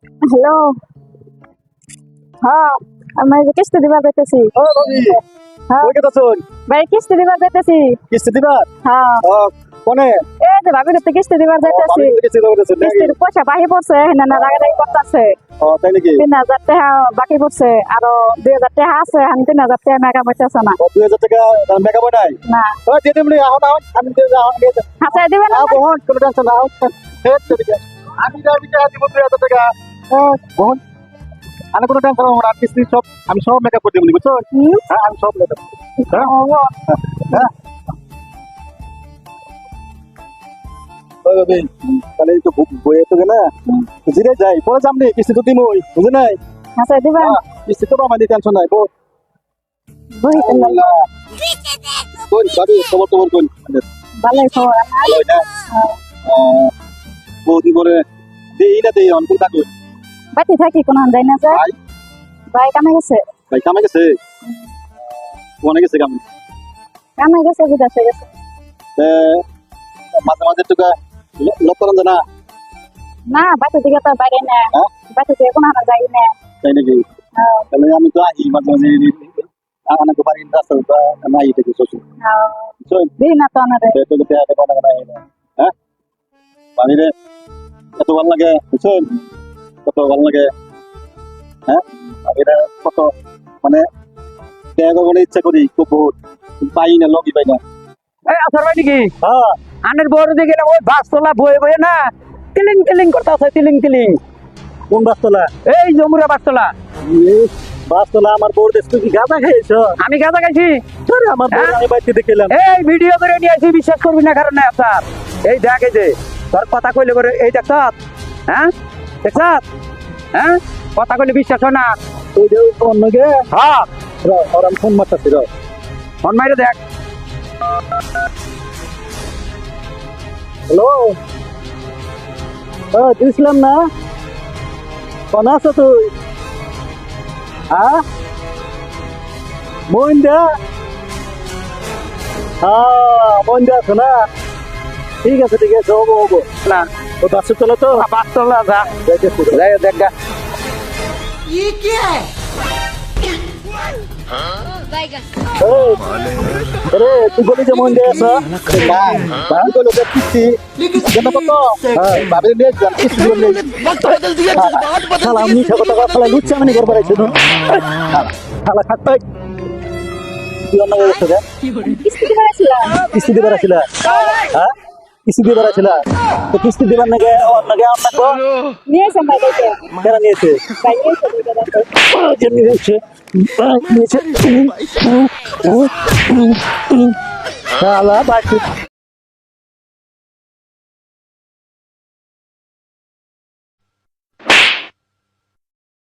Hello. হ্যাঁ, আমি যে কিস্তি দিবার যাইতেছি। ও রবি হ্যাঁ কই গেছছুন? ভাই, কিস্তি দিবার যাইতেছি। কিস্তি দিবার? হ্যাঁ, কোনে? এই যে ভাবির তো কিস্তি দিবার যাইতেছি। আমি তো কিস্তি দেবো দেন নাকি? কিস্তির পয়সা বাকি পড়ছে, না না লাগাই করতেছে। তাই নাকি? 3,000 টাকা বাকি পড়ছে, আরো 2,000 টাকা আছে, আমি 3,000 টাকা মেকা পড়তেছে না। 2000 টাকা মেকআপ নাই? না দিয়ে দিবনি এখন আমি দিয়ে যাও হাসাই দিবেন না? বহন কোনো টেনশন না আমি যাবি টাকা দিব 2000 টাকা বহন আমি কোনো টেনশন না আর কিস্তি সব আমি সব মেকআপ করে দেবো বুঝছো? হ্যাঁ আমি সব মেকআপ হ্যাঁ তাহলে এই তো বইয়ে তো না জিরে যাই পরে যামনি কিস্তি তো দিমই বুঝে নাই? হাসাই দিবেন? কিস্তি তো আমার টেনশন নাই বল বই কোন বাবু খবর খবর কোন ভালোই খবর। ভালোই না বহুদিন পরে দেই না দেই অনকুল থাকুন বাকি থাকি কোন যাই না যায়। ভাই ভাই কামে গেছে। ভাই কামে গেছে কোনে গেছে কামে কামে গেছে, বিদেশে গেছে। মাঝে মাঝে টুকা লতরন জানা না বাকি দিকে তো বাইরে না, হ্যাঁ বাকি থেকে কোনো যাই না। তাই নাকি? তাহলে আমি তো আহি মাঝে মাঝে আনা তো পারি রাস্তা নাই থেকে শ্বশুর দিই না তো আনারে। হ্যাঁ বাড়িরে এত ভালো লাগে বুঝছেন কত ভালো লাগে হ্যাঁ বাড়িরে কত মানে ত্যাগ করে ইচ্ছা করি খুব বহুত পাই না লগই পাই না এই আসার ভাই নাকি হ্যাঁ আনের বড় দিকে গেলাম ওই বাসতলা বয়ে বয়ে না তিলিং তিলিং করতে আছে তিলিং তিলিং। কোন বাসতলা? এই জমুরা বাসতলা। বাসতলা আমার বউর দেশ তুই কি গাঁজা খেয়েছ? আমি গাঁজা খাইছি। আমার বউর আমি বাড়িতে দেখলাম এই ভিডিও করে নিয়ে আসি, বিশ্বাস করবি না কারণ নাই আপনার। এই দেখ এই যে তোর কথা কইলে করে এই দেখছ হ্যাঁ দেখছ হ্যাঁ কথা কইলে বিশ্বাস হয় না। তুই যে অন্য গে হ্যাঁ ওর আমি ফোন মারতেছি ফোন মাইরে দেখ। হ্যালো দিয়েছিলাম না কোন আছো তুই? হ্যাঁ মইন্দা মন দিয়ে আছো না? ঠিক আছে হবো হবো না তো বাসে চলো তো বাসতলা যা যাইতেছি যাই দেখ গা। अरे तू बोली जो मोहन जैसा बाहर को लोग किसी जब कत भाभी ले किसी बोले बदल दिया साला हम नहीं खबर साला लुच्चा में नहीं कर पा रहे थे साला खाता তুই অন্য ব্যবস্থা দে কিস্তি দিবার ছিল। কিস্তি দিবার ছিল হ্যাঁ কিস্তি দিবার ছিল তো কিস্তি দিবার নাকি অন্য নিয়েছে ভাই দেখে। কেন নিয়েছে ভাই নিয়েছে দুইটা দেখে। নিয়েছে নিয়েছে শালা বাকি